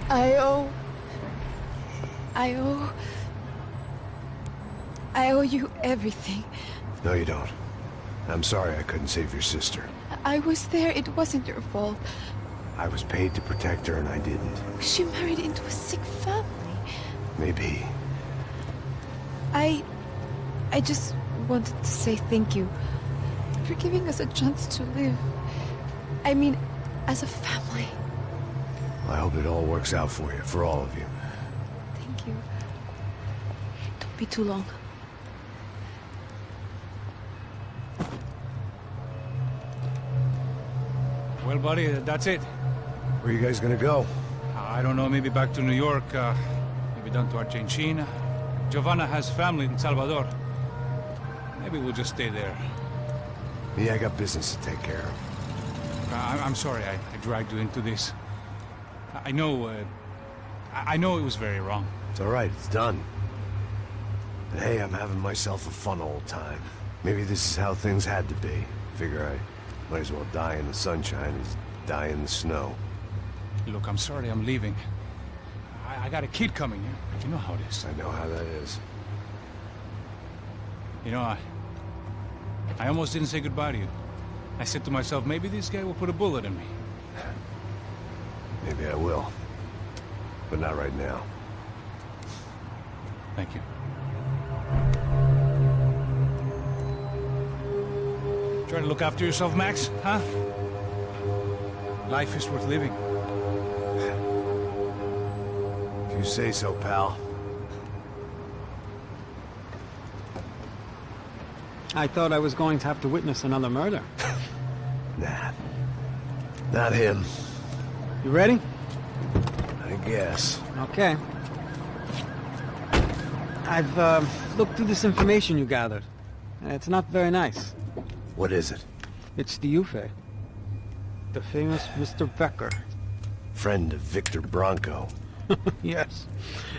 I owe... I owe you everything. No, you don't. I'm sorry I couldn't save your sister. I was there. It wasn't your fault. I was paid to protect her and I didn't. She married into a sick family. Maybe. I just wanted to say thank you for giving us a chance to live. I mean, as a family. I hope it all works out for you, for all of you. Thank you. Don't be too long. Well, buddy, that's it. Where are you guys gonna go? I don't know, maybe back to New York, maybe down to Argentina. Giovanna has family in Salvador. Maybe we'll just stay there. Yeah, I got business to take care of. I'm sorry I dragged you into this. I know it was very wrong. It's all right, it's done. But hey, I'm having myself a fun old time. Maybe this is how things had to be. Figure I might as well die in the sunshine as die in the snow. Look, I'm sorry I'm leaving. I got a kid coming here. You know how it is. I know how that is. You know, I almost didn't say goodbye to you. I said to myself, maybe this guy will put a bullet in me. Maybe I will. But not right now. Thank you. Try to look after yourself, Max, huh? Life is worth living. If you say so, pal. I thought I was going to have to witness another murder. Nah. Not him. You ready? I guess. Okay. I've looked through this information you gathered. And it's not very nice. What is it? It's the Ufe. The famous Mr. Becker. Friend of Victor Bronco. Yes.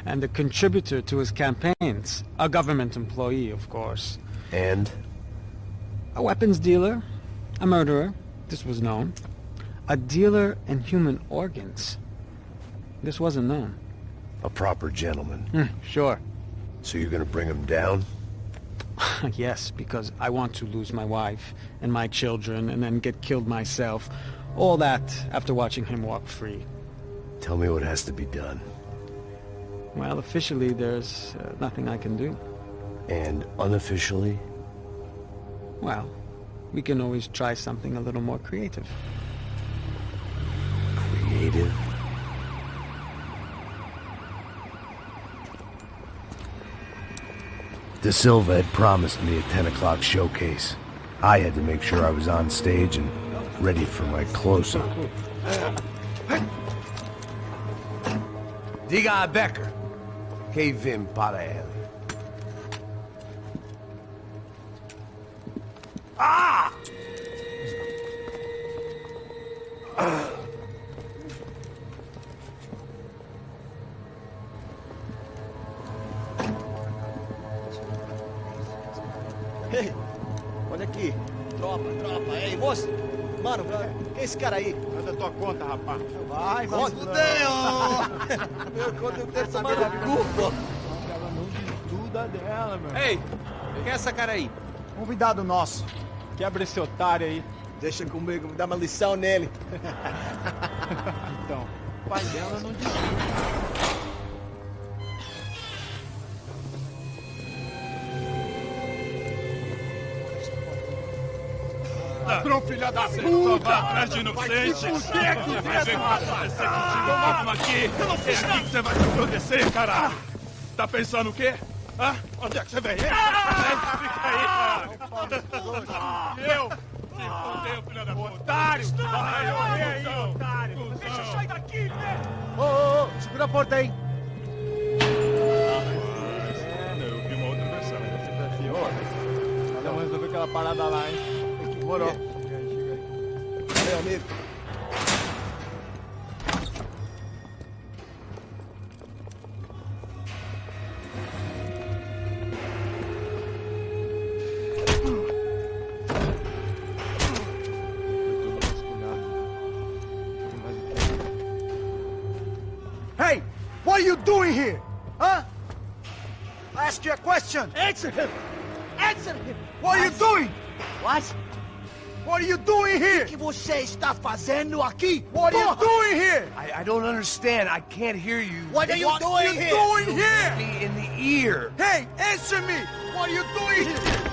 And a contributor to his campaigns. A government employee, of course. And? A weapons dealer. A murderer. This was known. A dealer in human organs. This wasn't known. A proper gentleman. Sure. So you're gonna bring him down? Yes, because I want to lose my wife and my children and then get killed myself. All that after watching him walk free. Tell me what has to be done. Well, officially there's nothing I can do. And unofficially? Well, we can always try something a little more creative. Creative? De Silva had promised me a 10 o'clock showcase. I had to make sure I was on stage and ready for my close-up. Diga a Becker. Que vim para ele. Ah! Ei, olha aqui. Tropa. Ei, moço. Mano, quem é esse cara aí? Manda tua conta, rapaz. Vai fudeu! Meu conta, eu quero saber da culpa. Ela não estuda dela, meu. Ei, quem é essa cara aí? Convidado nosso. Quebra esse otário aí. Deixa comigo, me dá uma lição nele. Então, o pai dela não desiste. Ladrão, filha da puta! Vai atrás de inocentes! Vai ver como vai ser contigo aqui! Eu não fiz nada! O que você vai te acontecer, caralho? Tá pensando o quê? Hã? Onde é que você vem? Fica aí, cara! Eu? Se fodeu, filha da puta! Otário! Vai, aí, otário! Deixa eu sair daqui, né? Ô, segura a porta aí. Eu vi uma outra versão. Vamos resolver aquela parada lá, hein? Morou. Meu amigo. doing here? Huh? I ask you a question. Answer him! Answer him! What are you doing? What? What are you doing here? O que você está fazendo aqui? What are you doing here? I don't understand. I can't hear you. What are you doing here? What are you doing here? Me in the ear. Hey, answer me! What are you doing here?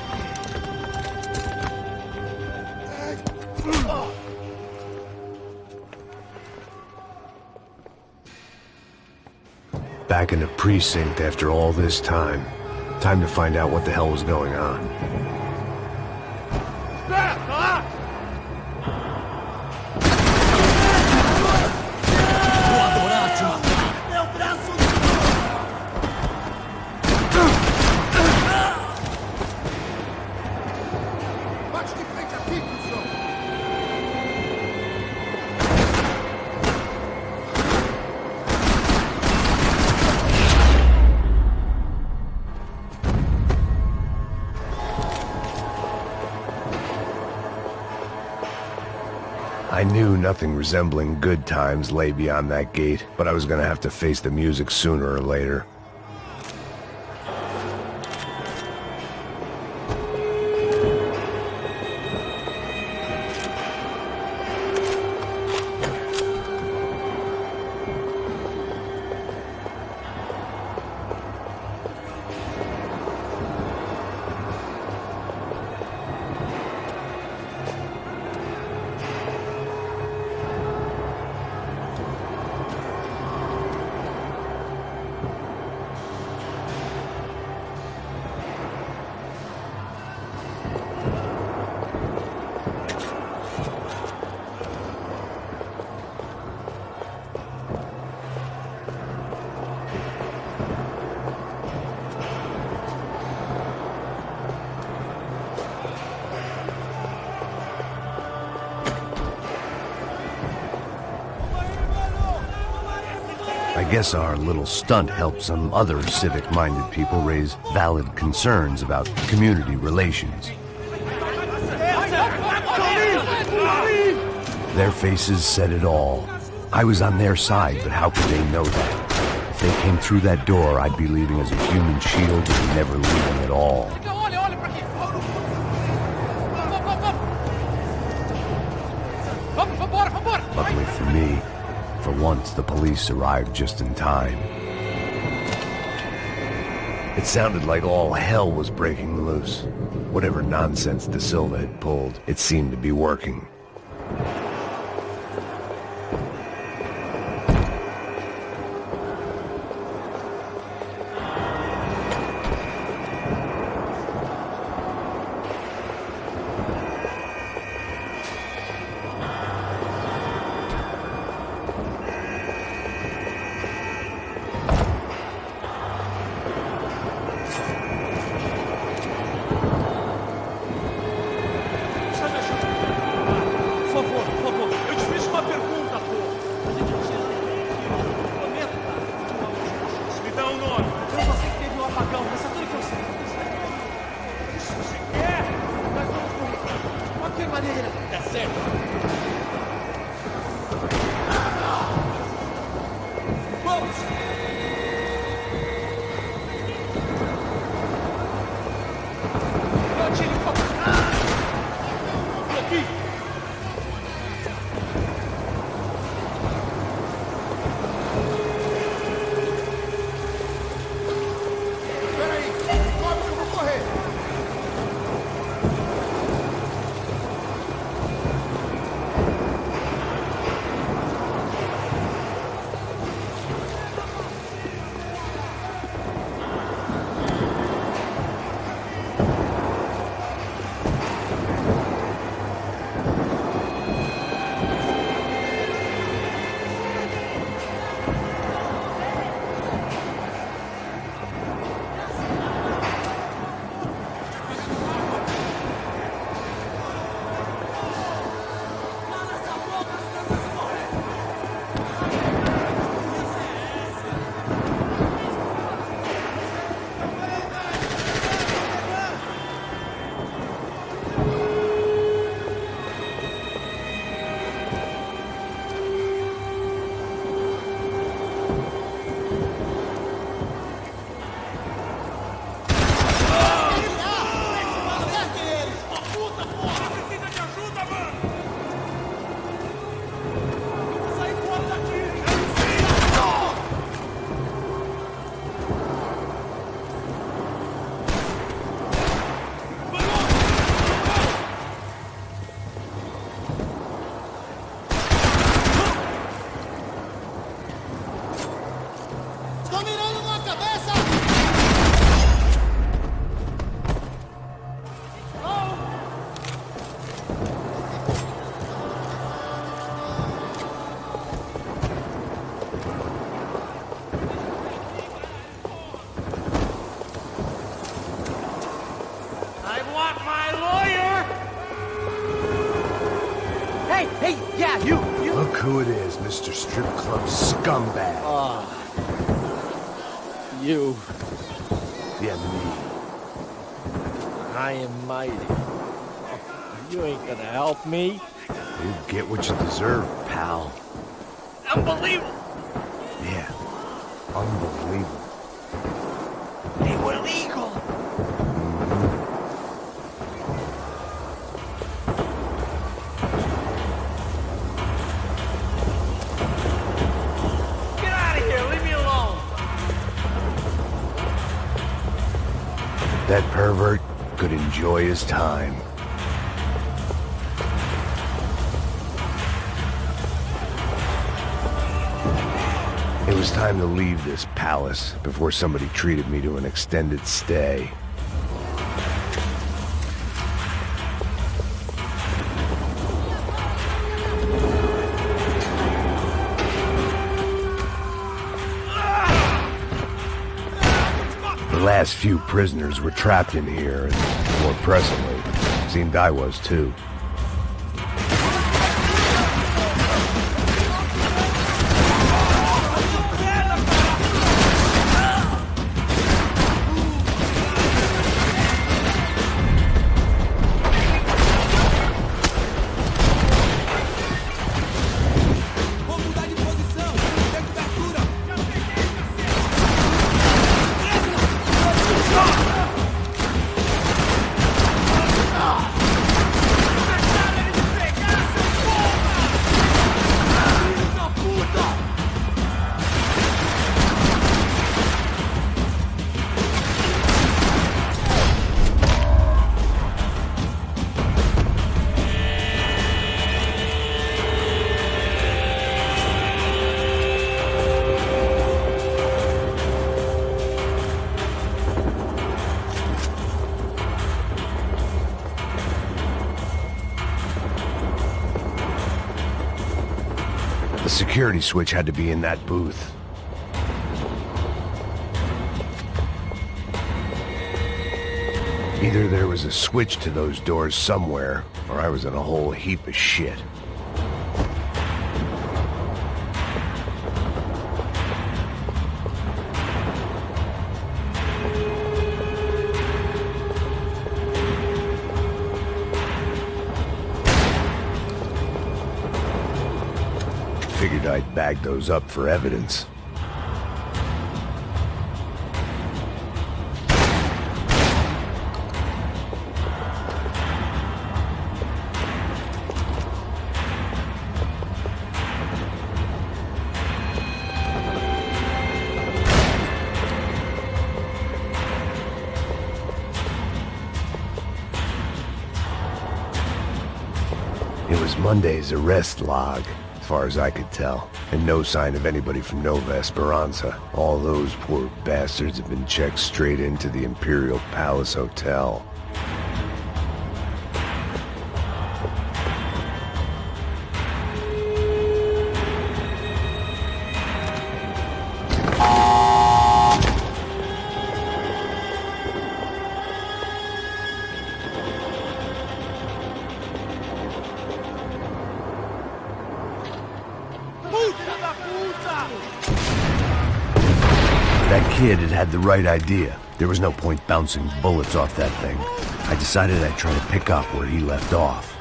Back in the precinct after all this time. Time to find out what the hell was going on. I knew nothing resembling good times lay beyond that gate, but I was gonna have to face the music sooner or later. I guess our little stunt helped some other civic-minded people raise valid concerns about community relations. Their faces said it all. I was on their side, but how could they know that? If they came through that door, I'd be leaving as a human shield and never leaving at all. Luckily for me, for once the police arrived just in time. It sounded like all hell was breaking loose. Whatever nonsense De Silva had pulled, it seemed to be working. I want my lawyer! Hey, yeah, you! Look who it is, Mr. Strip Club scumbag. You. Yeah, me. I am mighty. You ain't gonna help me. You get what you deserve, pal. Unbelievable! Yeah. Unbelievable. They were legal! Get out of here! Leave me alone! That pervert could enjoy his time. It was time to leave this palace before somebody treated me to an extended stay. The last few prisoners were trapped in here, and more presently, seemed I was too. The security switch had to be in that booth. Either there was a switch to those doors somewhere, or I was in a whole heap of shit. Figured I'd bag those up for evidence. It was Monday's arrest log, as far as I could tell, and no sign of anybody from Nova Esperanza. All those poor bastards have been checked straight into the Imperial Palace Hotel. That kid had had the right idea. There was no point bouncing bullets off that thing. I decided I'd try to pick up where he left off.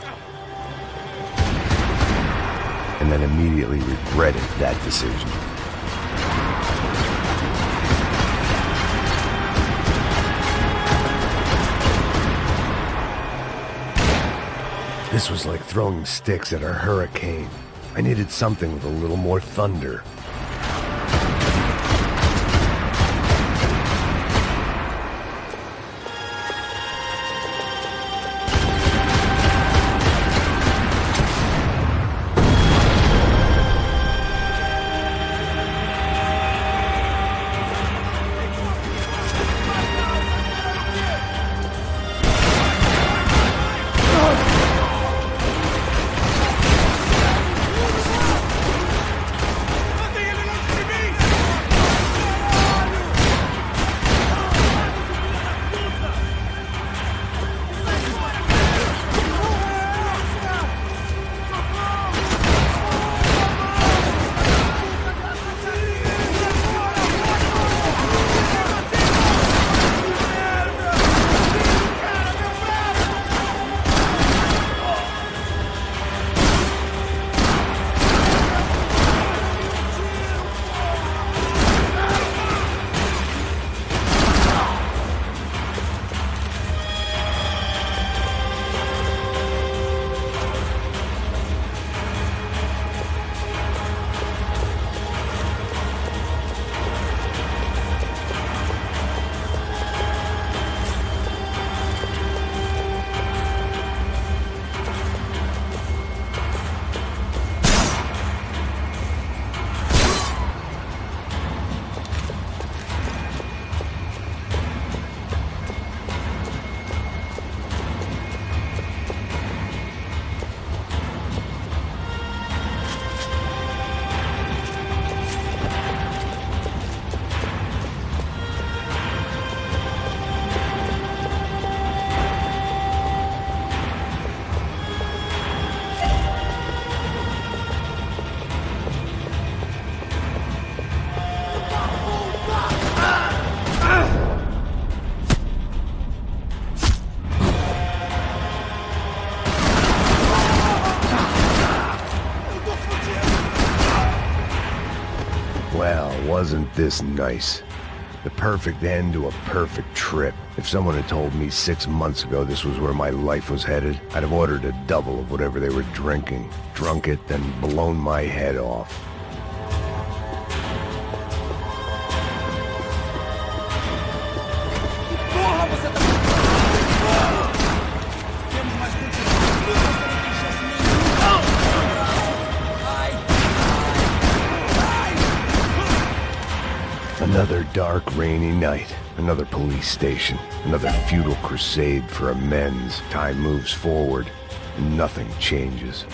And then immediately regretted that decision. This was like throwing sticks at a hurricane. I needed something with a little more thunder. Wasn't this nice? The perfect end to a perfect trip. If someone had told me 6 months ago this was where my life was headed, I'd have ordered a double of whatever they were drinking, drunk it, then blown my head off. Porra, você tá... Temos mais conteúdo. Você não tem chance nenhuma. Another dark, rainy night. Another police station. Another futile crusade for amends. Time moves forward, and nothing changes.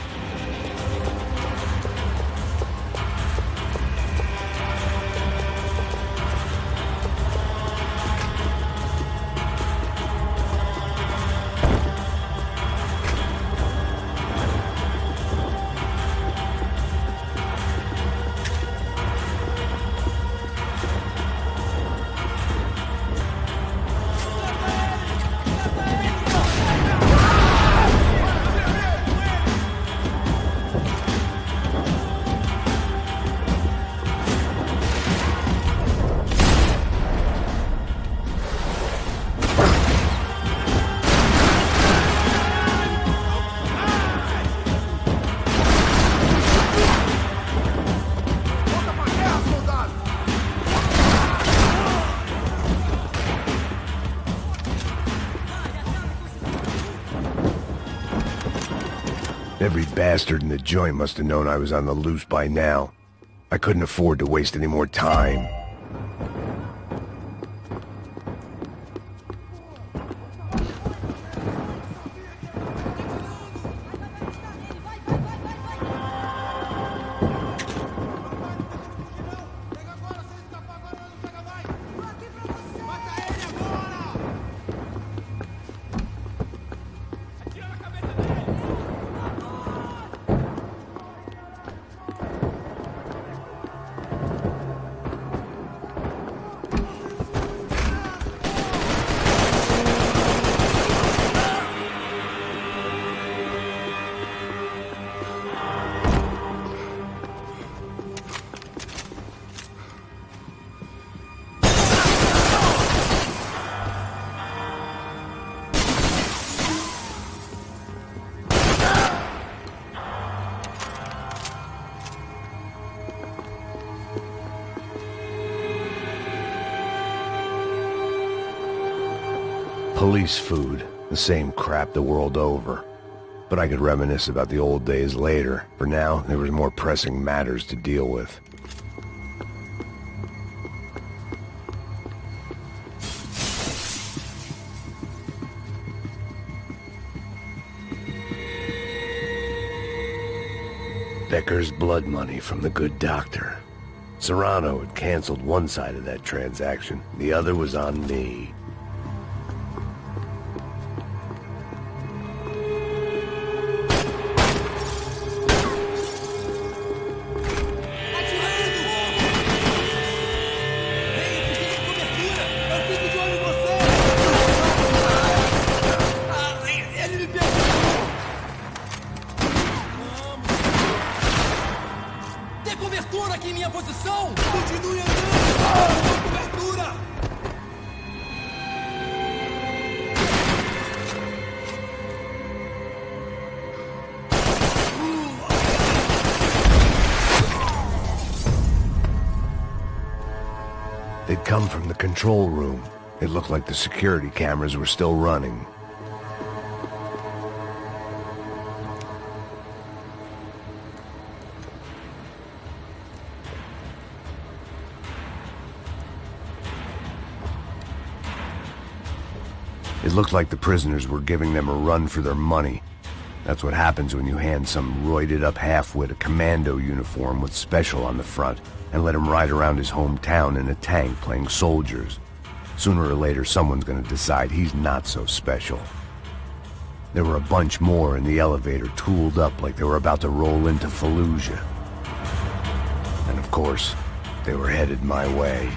Every bastard in the joint must have known I was on the loose by now. I couldn't afford to waste any more time. Police food, the same crap the world over. But I could reminisce about the old days later. For now, there was more pressing matters to deal with. Becker's blood money from the good doctor. Serrano had canceled one side of that transaction. The other was on me. They'd come from the control room. It looked like the security cameras were still running. It looked like the prisoners were giving them a run for their money. That's what happens when you hand some roided-up halfwit a commando uniform with special on the front and let him ride around his hometown in a tank playing soldiers. Sooner or later, someone's gonna decide he's not so special. There were a bunch more in the elevator, tooled up like they were about to roll into Fallujah. And of course, they were headed my way.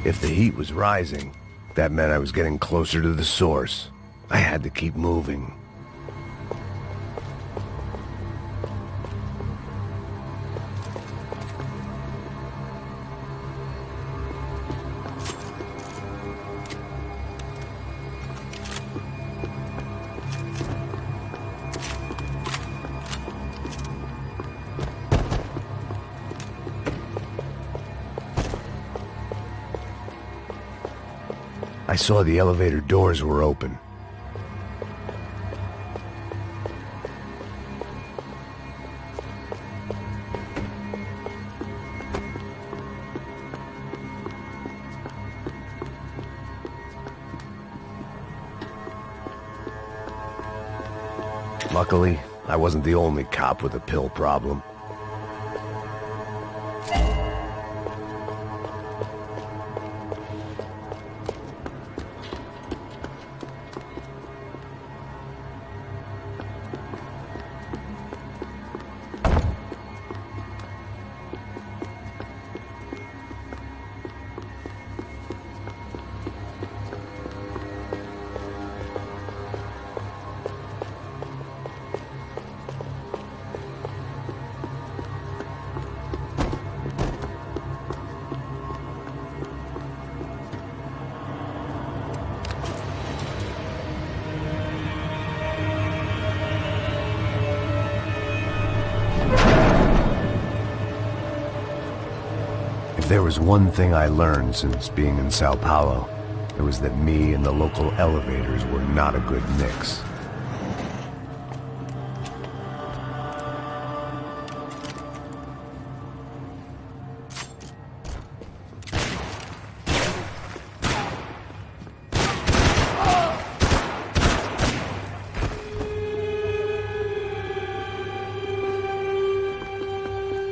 If the heat was rising, that meant I was getting closer to the source. I had to keep moving. I saw the elevator doors were open. Luckily, I wasn't the only cop with a pill problem. If there was one thing I learned since being in São Paulo, it was that me and the local elevators were not a good mix.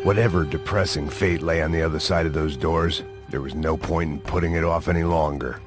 Whatever depressing fate lay on the other side of those doors, there was no point in putting it off any longer.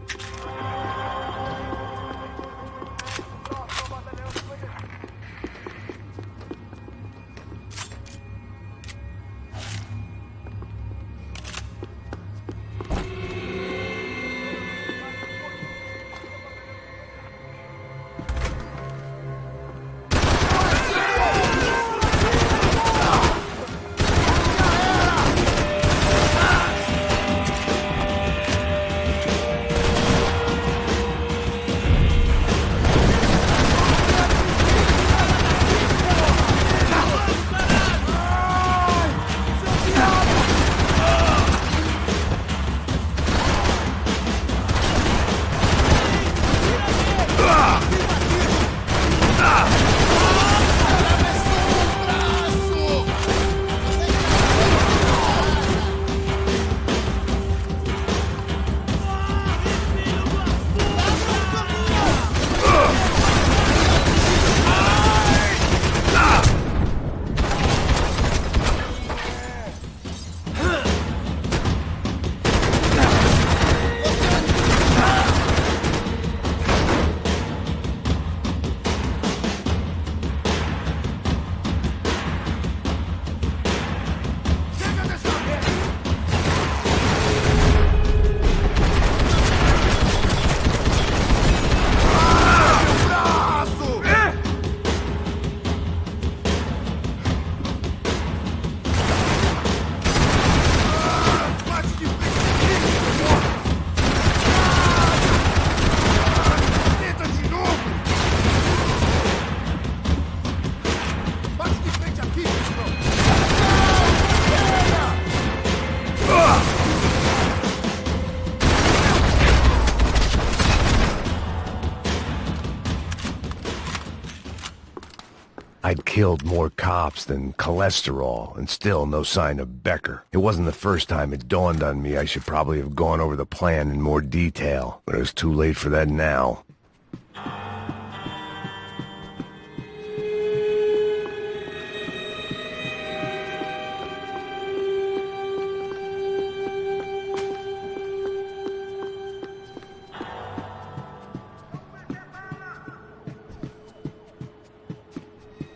I'd killed more cops than cholesterol, and still no sign of Becker. It wasn't the first time it dawned on me I should probably have gone over the plan in more detail, but it was too late for that now.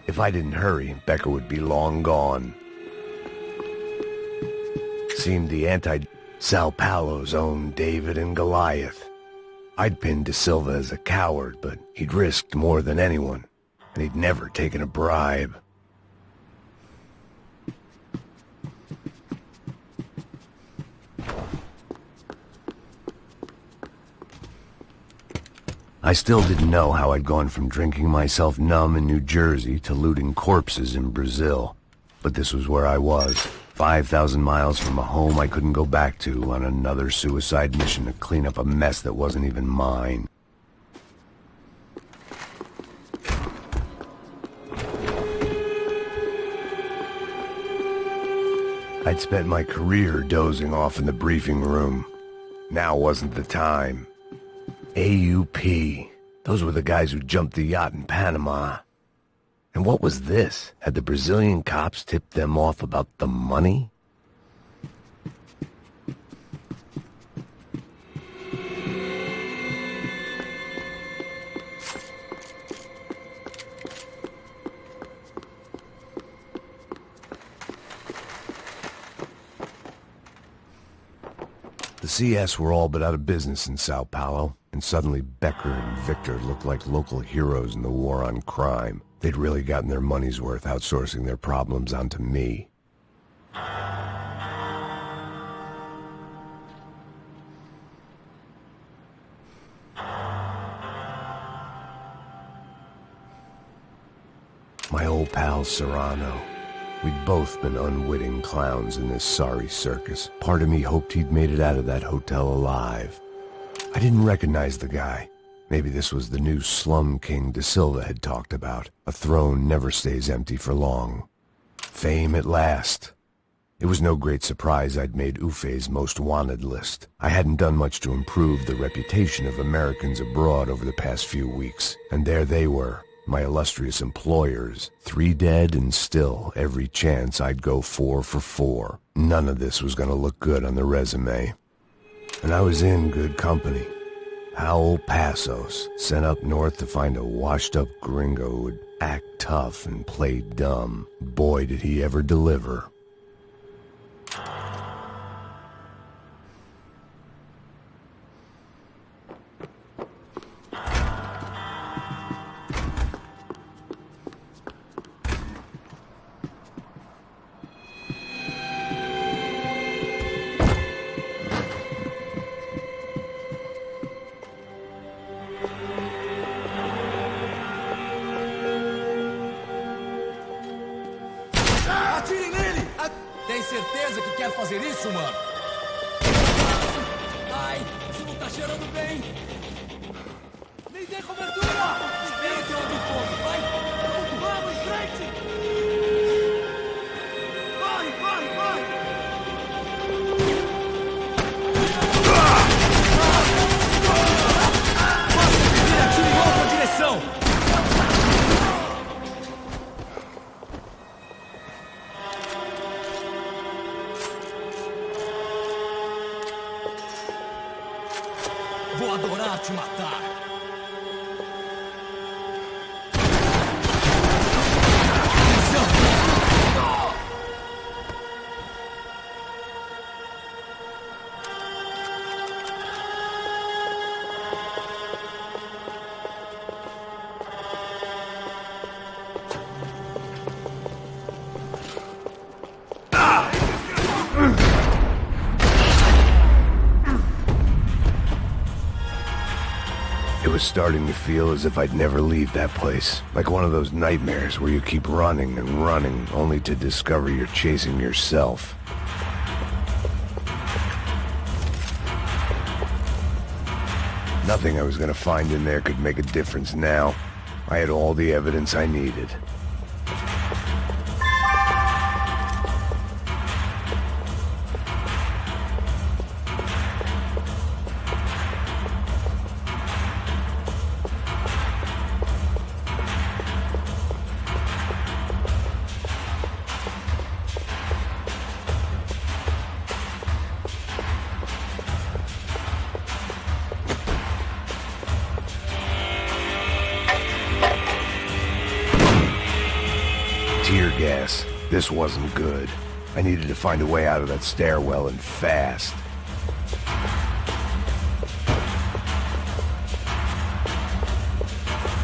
If I didn't hurry, Becker would be long gone. Seemed the Sao Paulo's own David and Goliath. I'd pinned De Silva as a coward, but he'd risked more than anyone, and he'd never taken a bribe. I still didn't know how I'd gone from drinking myself numb in New Jersey to looting corpses in Brazil. But this was where I was, 5,000 miles from a home I couldn't go back to, on another suicide mission to clean up a mess that wasn't even mine. I'd spent my career dozing off in the briefing room. Now wasn't the time. AUP. Those were the guys who jumped the yacht in Panama. And what was this? Had the Brazilian cops tipped them off about the money? The CS were all but out of business in Sao Paulo, and suddenly Becker and Victor looked like local heroes in the war on crime. They'd really gotten their money's worth outsourcing their problems onto me. My old pal Serrano. We'd both been unwitting clowns in this sorry circus. Part of me hoped he'd made it out of that hotel alive. I didn't recognize the guy. Maybe this was the new slum king De Silva had talked about. A throne never stays empty for long. Fame at last. It was no great surprise I'd made Ufe's most wanted list. I hadn't done much to improve the reputation of Americans abroad over the past few weeks, and there they were. My illustrious employers, 3 dead and still every chance I'd go 4 for 4. None of this was going to look good on the resume. And I was in good company. Howell Passos, sent up north to find a washed-up gringo who'd act tough and play dumb. Boy, did he ever deliver. Tem certeza que quer fazer isso, mano? Ai, isso não tá cheirando bem. Me dê cobertura! Espera que eu abro fogo, vai! Vamos, frente! Vai, vai, vai! Faça que atire em outra direção! Vou adorar te matar. It was starting to feel as if I'd never leave that place. Like one of those nightmares where you keep running and running, only to discover you're chasing yourself. Nothing I was gonna find in there could make a difference now. I had all the evidence I needed. Tear gas. This wasn't good. I needed to find a way out of that stairwell and fast.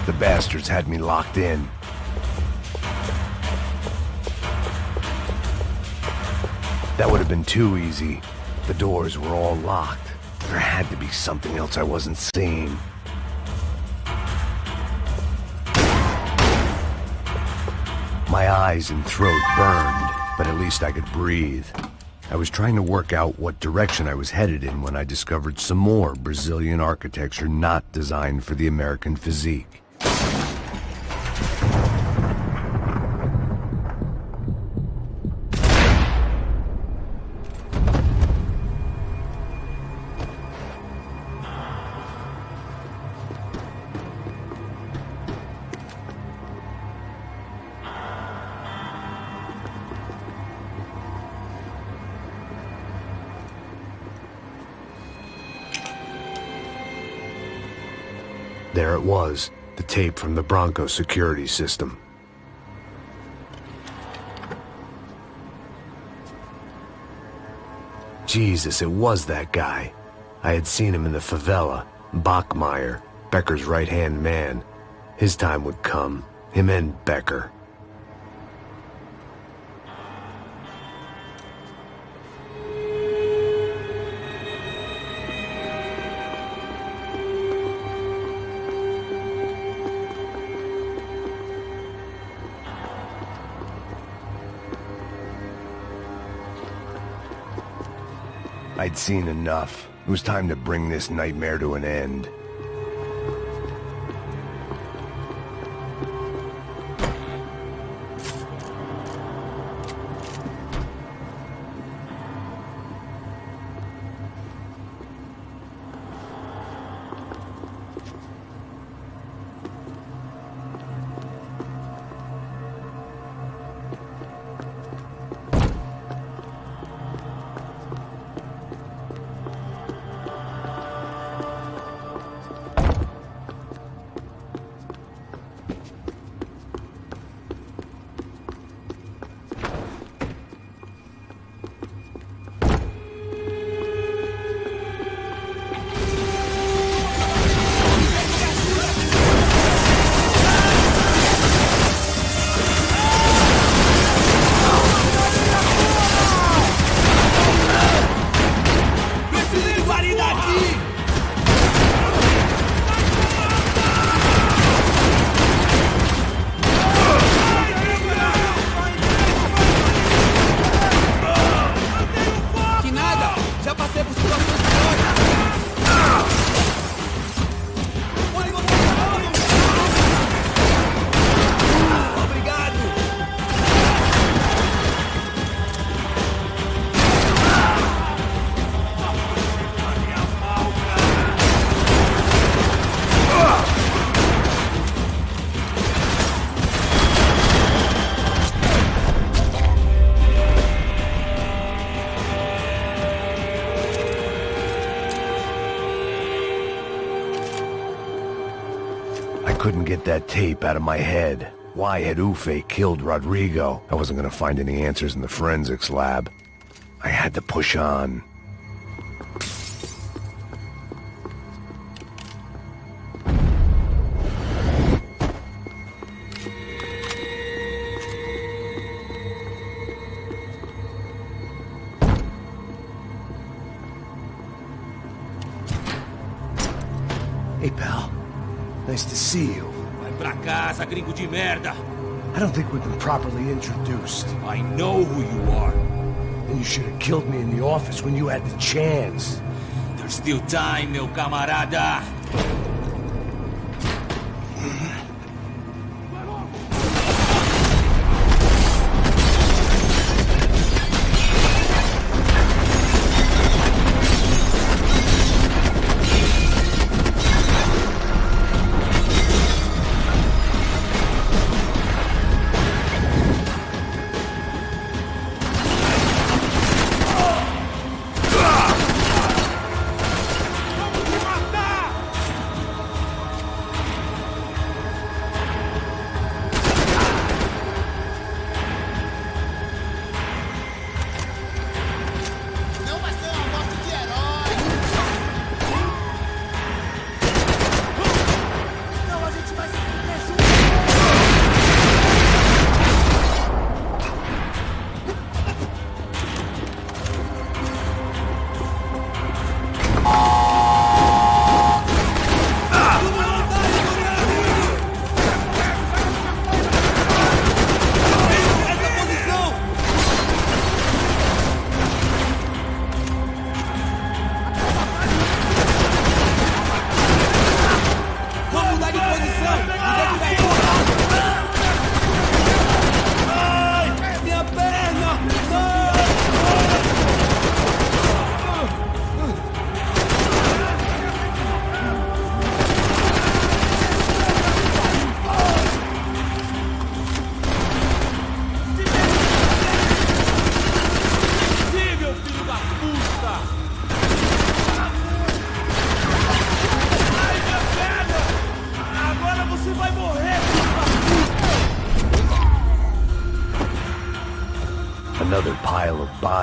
The bastards had me locked in. That would have been too easy. The doors were all locked. There had to be something else I wasn't seeing. My eyes and throat burned, but at least I could breathe. I was trying to work out what direction I was headed in when I discovered some more Brazilian architecture not designed for the American physique. There it was, the tape from the Bronco security system. Jesus, it was that guy. I had seen him in the favela, Bachmeyer, Becker's right-hand man. His time would come, him and Becker. I'd seen enough. It was time to bring this nightmare to an end. Couldn't get that tape out of my head. Why had Ufe killed Rodrigo? I wasn't gonna find any answers in the forensics lab. I had to push on. Hey, pal. Nice to see you. Vai pra casa, gringo de merda. I don't think we've been properly introduced. I know who you are. And you should have killed me in the office when you had the chance. There's still time, meu camarada.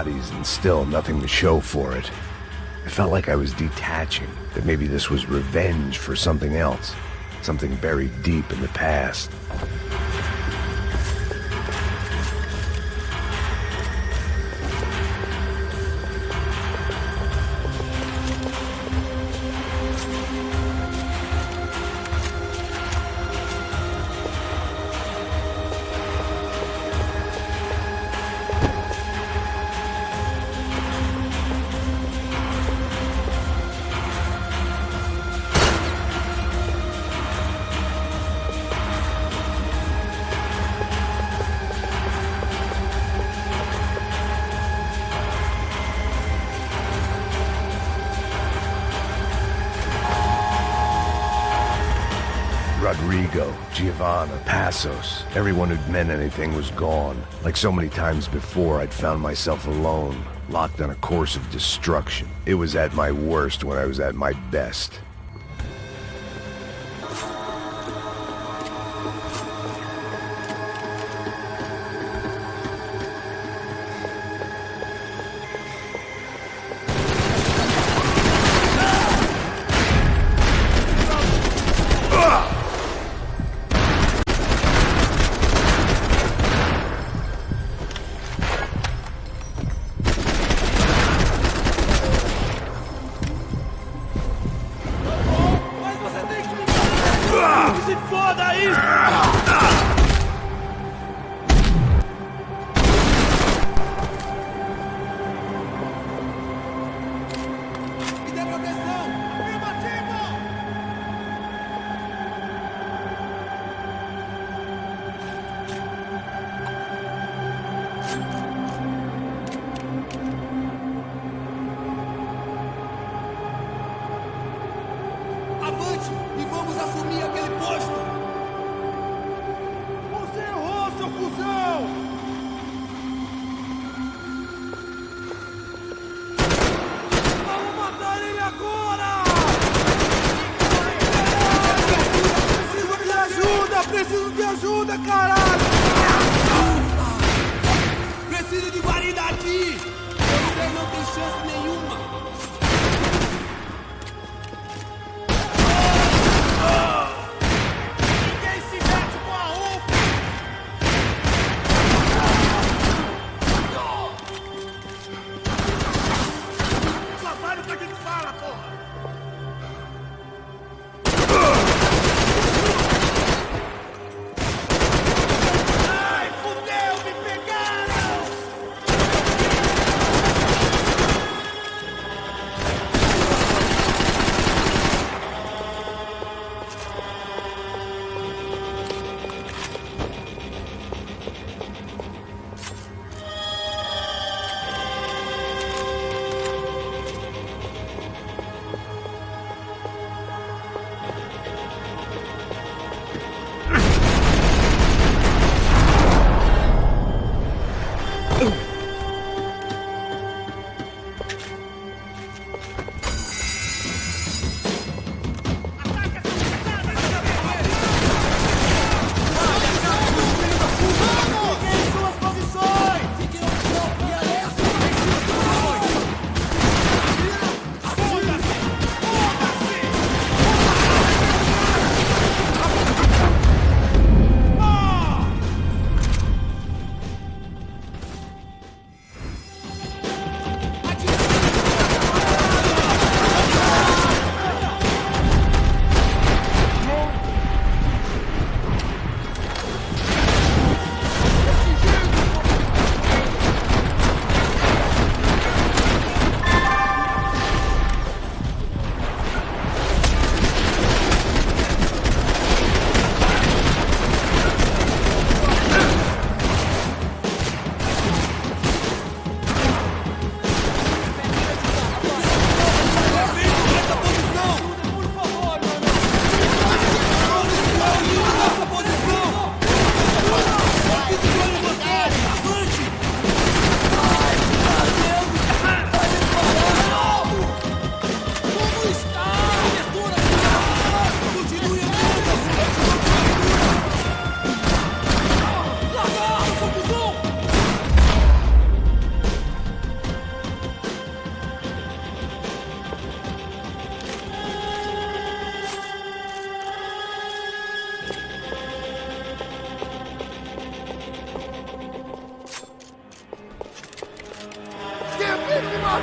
bodies and still nothing to show for it. I felt like I was detaching, that maybe this was revenge for something else, something buried deep in the past. Rodrigo, Giovanna, Passos, everyone who'd meant anything was gone. Like so many times before, I'd found myself alone, locked on a course of destruction. It was at my worst when I was at my best.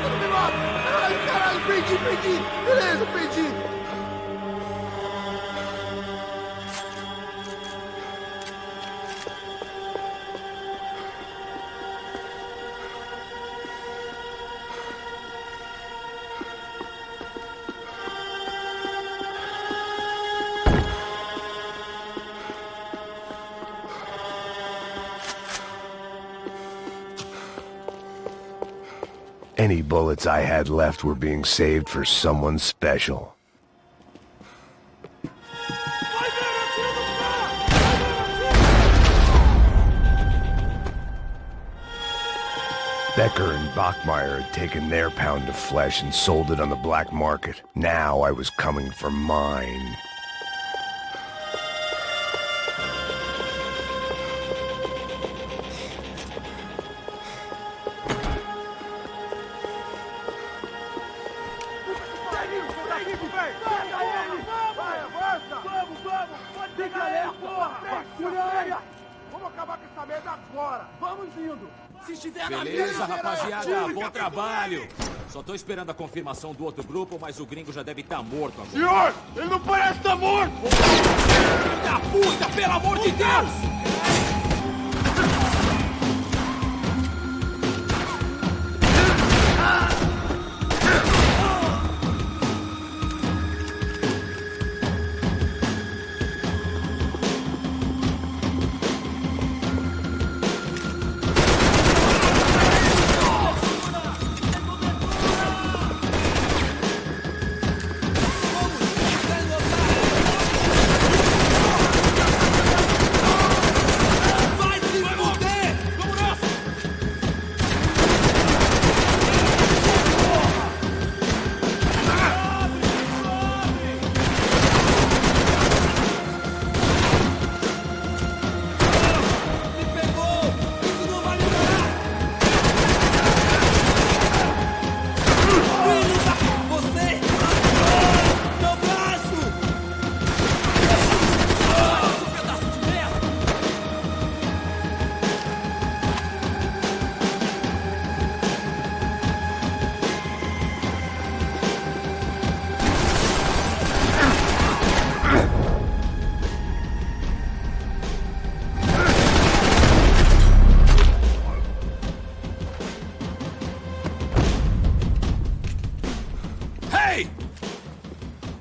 não me mata! Caralho, caralho, perdi! Beleza, perdi! Any bullets I had left were being saved for someone special. Becker and Bachmeyer had taken their pound of flesh and sold it on the black market. Now I was coming for mine. Beleza, rapaziada, bom trabalho. Só tô esperando a confirmação do outro grupo, mas o gringo já deve estar morto agora. Senhor, ele não parece estar morto! Filho da puta, pelo amor de Deus!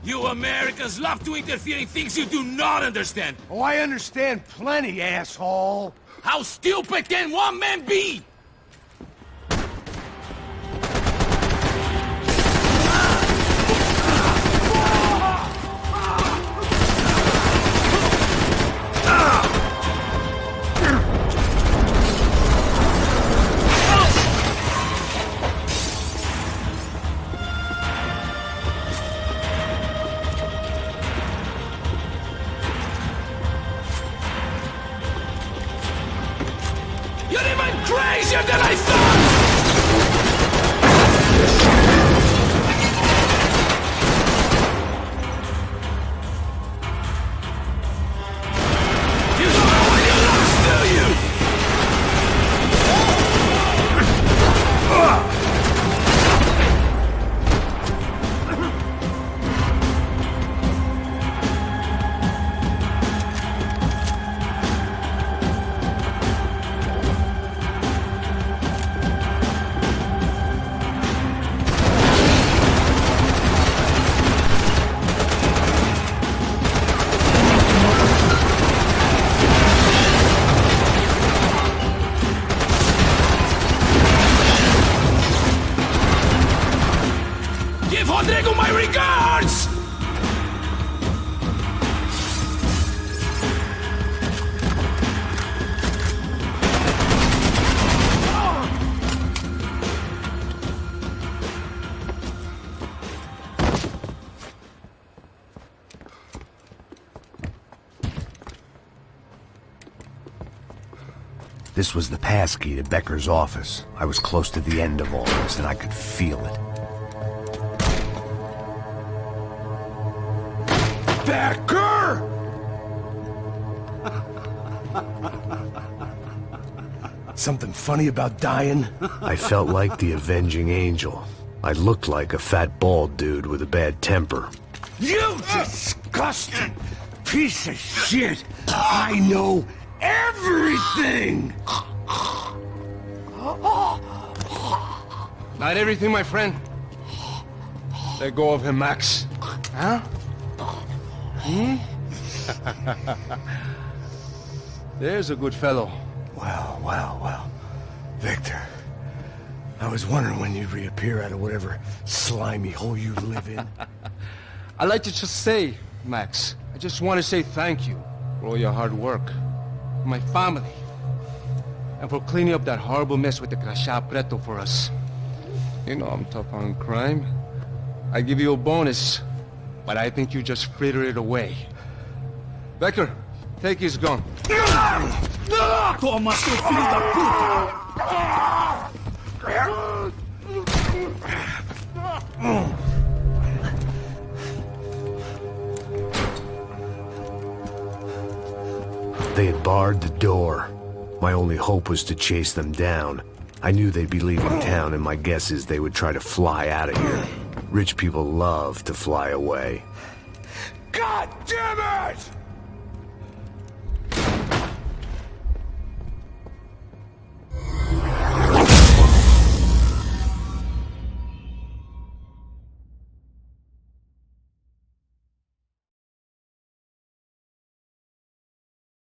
You Americans love to interfere in things you do not understand. Oh, I understand plenty, asshole. How stupid can one man be? You're even crazier than I thought! You don't know what you lost, do you? Give Rodrigo my regards! This was the passkey to Becker's office. I was close to the end of all this, and I could feel it. Becker! Something funny about dying? I felt like the avenging angel. I looked like a fat bald dude with a bad temper. You disgusting piece of shit! I know everything! Not everything, my friend. Let go of him, Max. Huh? There's a good fellow. Well. Victor, I was wondering when you'd reappear out of whatever slimy hole you live in. I'd like to just say, Max, I just want to say thank you for all your hard work, for my family, and for cleaning up that horrible mess with the Crachá Preto for us. You know I'm tough on crime. I give you a bonus, but I think you just fritter it away. Becker, take his gun. Toma, seu filho da puta! They had barred the door. My only hope was to chase them down. I knew they'd be leaving town, and my guess is they would try to fly out of here. Rich people love to fly away. God damn it!